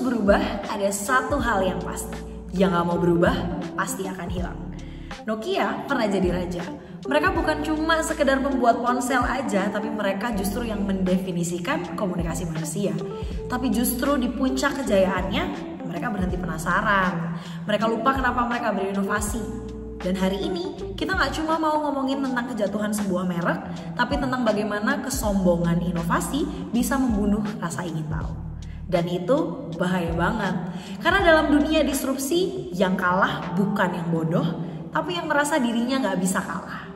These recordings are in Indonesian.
berubah, ada satu hal yang pasti. Yang gak mau berubah, pasti akan hilang. Nokia pernah jadi raja. Mereka bukan cuma sekedar membuat ponsel aja, tapi mereka justru yang mendefinisikan komunikasi manusia. Tapi justru di puncak kejayaannya, mereka berhenti penasaran. Mereka lupa kenapa mereka berinovasi. Dan hari ini kita nggak cuma mau ngomongin tentang kejatuhan sebuah merek, tapi tentang bagaimana kesombongan inovasi bisa membunuh rasa ingin tahu. Dan itu bahaya banget. Karena dalam dunia disrupsi, yang kalah bukan yang bodoh, tapi yang merasa dirinya nggak bisa kalah.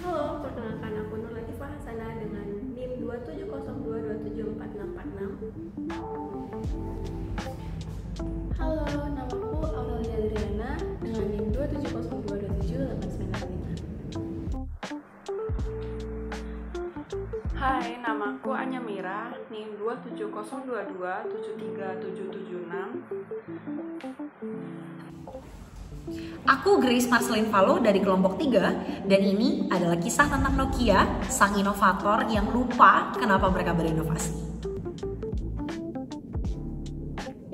Halo, perkenalkan aku Nur Latifah Hasanah dengan NIM 2702274646. Halo, namaku Aurelia Adriana dengan NIM 27022789. Hai, namaku Anya Mira, NIM 27022737776. Aku Grace Marcelin Valo dari kelompok 3, dan ini adalah kisah tentang Nokia, sang inovator yang lupa kenapa mereka berinovasi.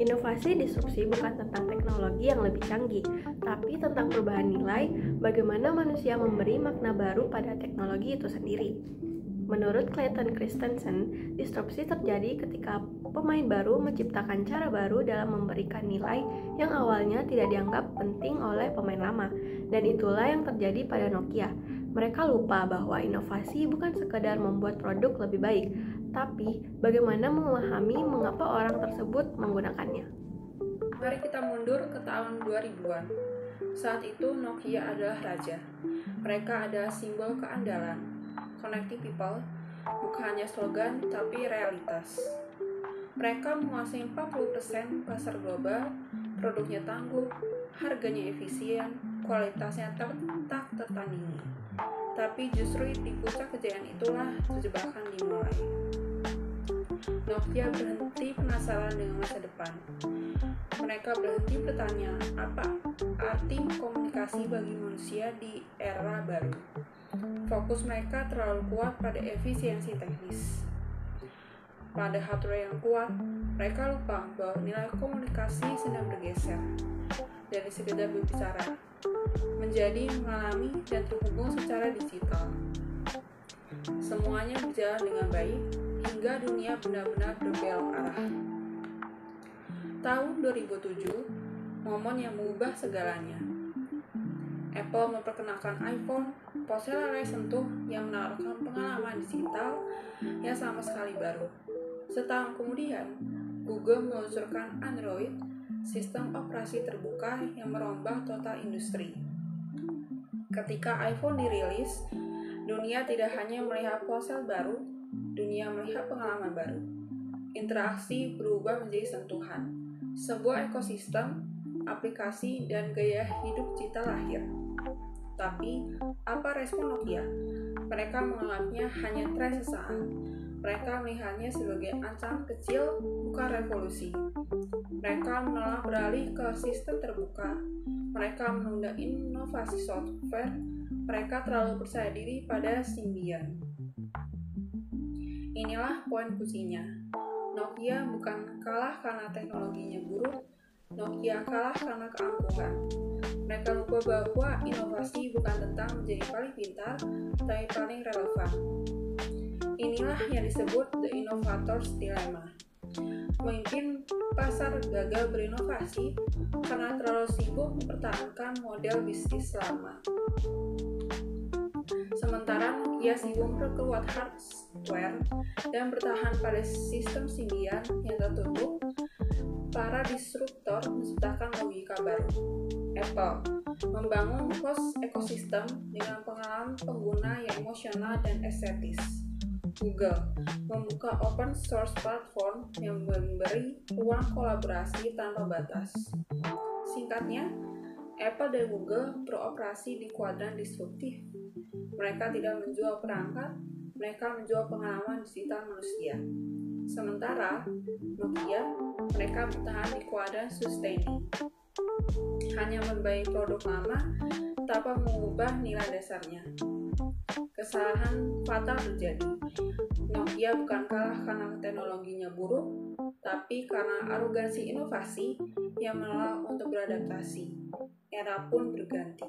Inovasi disrupsi bukan tentang teknologi yang lebih canggih, tapi tentang perubahan nilai, bagaimana manusia memberi makna baru pada teknologi itu sendiri. Menurut Clayton Christensen, disrupsi terjadi ketika pemain baru menciptakan cara baru dalam memberikan nilai yang awalnya tidak dianggap penting oleh pemain lama, dan itulah yang terjadi pada Nokia. Mereka lupa bahwa inovasi bukan sekadar membuat produk lebih baik, tapi bagaimana memahami mengapa orang tersebut menggunakannya. Mari kita mundur ke tahun 2000-an. Saat itu Nokia adalah raja. Mereka adalah simbol keandalan. Connecting people bukan hanya slogan tapi realitas. Mereka menguasai 40% pasar global, produknya tangguh, harganya efisien, kualitasnya tak tertandingi. Tapi justru di puncak kejayaan itulah jebakan dimulai. Nokia berhenti penasaran dengan masa depan. Mereka berhenti bertanya, apa arti komunikasi bagi manusia di era baru. Fokus mereka terlalu kuat pada efisiensi teknis. Pada hardware yang kuat, mereka lupa bahwa nilai komunikasi sedang bergeser dari sekedar berbicara menjadi mengalami dan terhubung secara digital. Semuanya berjalan dengan baik hingga dunia benar-benar berbelok arah. Tahun 2007, momen yang mengubah segalanya. Apple memperkenalkan iPhone, ponsel layar sentuh yang menawarkan pengalaman digital yang sama sekali baru. Setahun kemudian, Google meluncurkan Android, sistem operasi terbuka yang merombak total industri. Ketika iPhone dirilis, dunia tidak hanya melihat ponsel baru, dunia melihat pengalaman baru. Interaksi berubah menjadi sentuhan. Sebuah ekosistem, aplikasi, dan gaya hidup digital lahir. Tapi, apa respon Nokia? Mereka menganggapnya hanya tren sesaat. Mereka melihatnya sebagai ancaman kecil, bukan revolusi. Mereka menolak beralih ke sistem terbuka. Mereka menunda inovasi software. Mereka terlalu percaya diri pada Symbian. Inilah poin kuncinya. Nokia bukan kalah karena teknologinya buruk. Nokia kalah karena keangkuhan. Mereka lupa bahwa inovasi bukan tentang menjadi paling pintar, tapi paling relevan. Inilah yang disebut The Innovator's Dilemma. Pemimpin pasar gagal berinovasi karena terlalu sibuk mempertahankan model bisnis lama. Sementara Nokia sibuk memperkuat hardware dan bertahan pada sistem Symbian yang tertutup, para disruptor menciptakan logika baru. Apple membangun closed ekosistem dengan pengalaman pengguna yang emosional dan estetis. Google membuka open source platform yang memberi ruang kolaborasi tanpa batas. Singkatnya, Apple dan Google beroperasi di kuadran disruptif. Mereka tidak menjual perangkat, mereka menjual pengalaman digital manusia. Sementara Nokia, mereka bertahan di kuadran sustaining. Hanya memperbaiki produk lama tanpa mengubah nilai dasarnya. Kesalahan fatal terjadi. Nokia bukan kalah karena teknologinya buruk, tapi karena arogansi inovasi yang menolak untuk beradaptasi. Era pun berganti.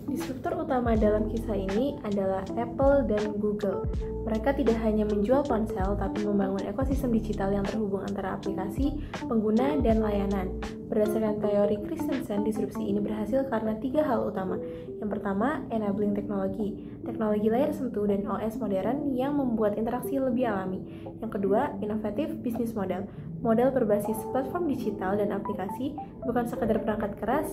Disruptor utama dalam kisah ini adalah Apple dan Google. Mereka tidak hanya menjual ponsel, tapi membangun ekosistem digital yang terhubung antara aplikasi, pengguna, dan layanan. Berdasarkan teori Christensen, disrupsi ini berhasil karena 3 hal utama. Yang pertama, enabling teknologi. Teknologi layar sentuh dan OS modern yang membuat interaksi lebih alami. Yang kedua, inovatif bisnis model. Model berbasis platform digital dan aplikasi, bukan sekadar perangkat keras.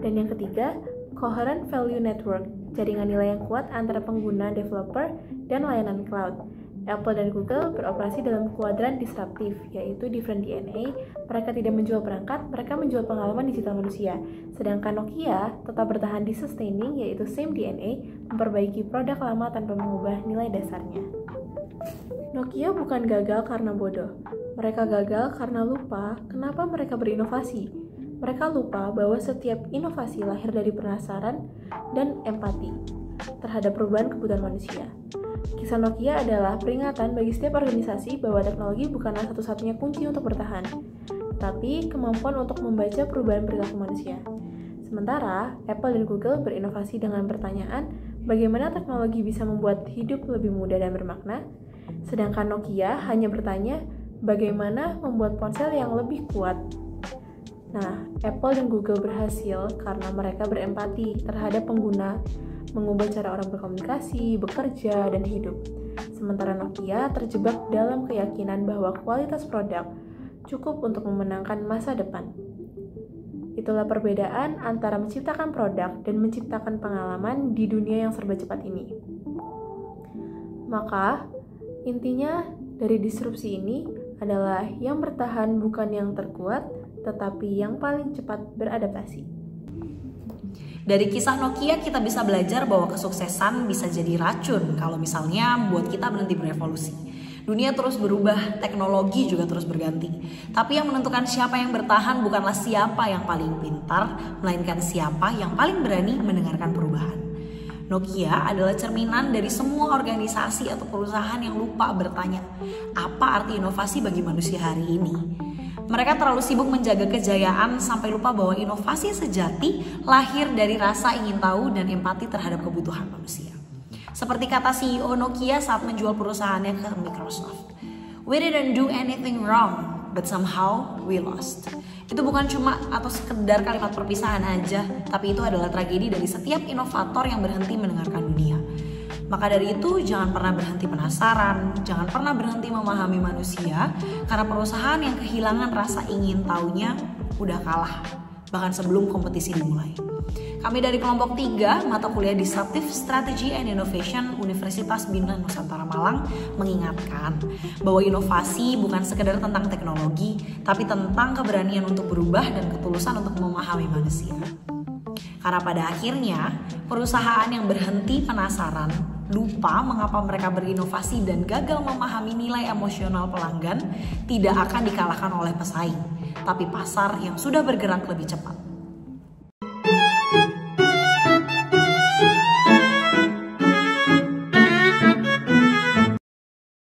Dan yang ketiga, coherent value network, jaringan nilai yang kuat antara pengguna, developer, dan layanan cloud. Apple dan Google beroperasi dalam kuadran disruptif, yaitu different DNA. Mereka tidak menjual perangkat, mereka menjual pengalaman digital manusia. Sedangkan Nokia tetap bertahan di sustaining, yaitu same DNA, memperbaiki produk lama tanpa mengubah nilai dasarnya. Nokia bukan gagal karena bodoh. Mereka gagal karena lupa kenapa mereka berinovasi. Mereka lupa bahwa setiap inovasi lahir dari penasaran dan empati terhadap perubahan kebutuhan manusia. Kisah Nokia adalah peringatan bagi setiap organisasi bahwa teknologi bukanlah satu-satunya kunci untuk bertahan, tapi kemampuan untuk membaca perubahan perilaku manusia. Sementara, Apple dan Google berinovasi dengan pertanyaan bagaimana teknologi bisa membuat hidup lebih mudah dan bermakna, sedangkan Nokia hanya bertanya bagaimana membuat ponsel yang lebih kuat. Nah, Apple dan Google berhasil karena mereka berempati terhadap pengguna, mengubah cara orang berkomunikasi, bekerja, dan hidup. Sementara Nokia terjebak dalam keyakinan bahwa kualitas produk cukup untuk memenangkan masa depan. Itulah perbedaan antara menciptakan produk dan menciptakan pengalaman di dunia yang serba cepat ini. Maka, intinya dari disrupsi ini adalah yang bertahan bukan yang terkuat, tetapi yang paling cepat beradaptasi. Dari kisah Nokia kita bisa belajar bahwa kesuksesan bisa jadi racun kalau misalnya buat kita berhenti berevolusi. Dunia terus berubah, teknologi juga terus berganti. Tapi yang menentukan siapa yang bertahan bukanlah siapa yang paling pintar, melainkan siapa yang paling berani mendengarkan perubahan. Nokia adalah cerminan dari semua organisasi atau perusahaan yang lupa bertanya, apa arti inovasi bagi manusia hari ini? Mereka terlalu sibuk menjaga kejayaan sampai lupa bahwa inovasi sejati lahir dari rasa ingin tahu dan empati terhadap kebutuhan manusia. Seperti kata CEO Nokia saat menjual perusahaannya ke Microsoft, "We didn't do anything wrong, but somehow we lost." Itu bukan cuma atau sekedar kalimat perpisahan aja, tapi itu adalah tragedi dari setiap inovator yang berhenti mendengarkan dunia. Maka dari itu jangan pernah berhenti penasaran, jangan pernah berhenti memahami manusia, karena perusahaan yang kehilangan rasa ingin taunya udah kalah, bahkan sebelum kompetisi dimulai. Kami dari kelompok 3, mata kuliah Disruptive Strategy and Innovation Universitas Bina Nusantara Malang mengingatkan bahwa inovasi bukan sekedar tentang teknologi, tapi tentang keberanian untuk berubah dan ketulusan untuk memahami manusia. Karena pada akhirnya, perusahaan yang berhenti penasaran, lupa mengapa mereka berinovasi dan gagal memahami nilai emosional pelanggan tidak akan dikalahkan oleh pesaing, tapi pasar yang sudah bergerak lebih cepat.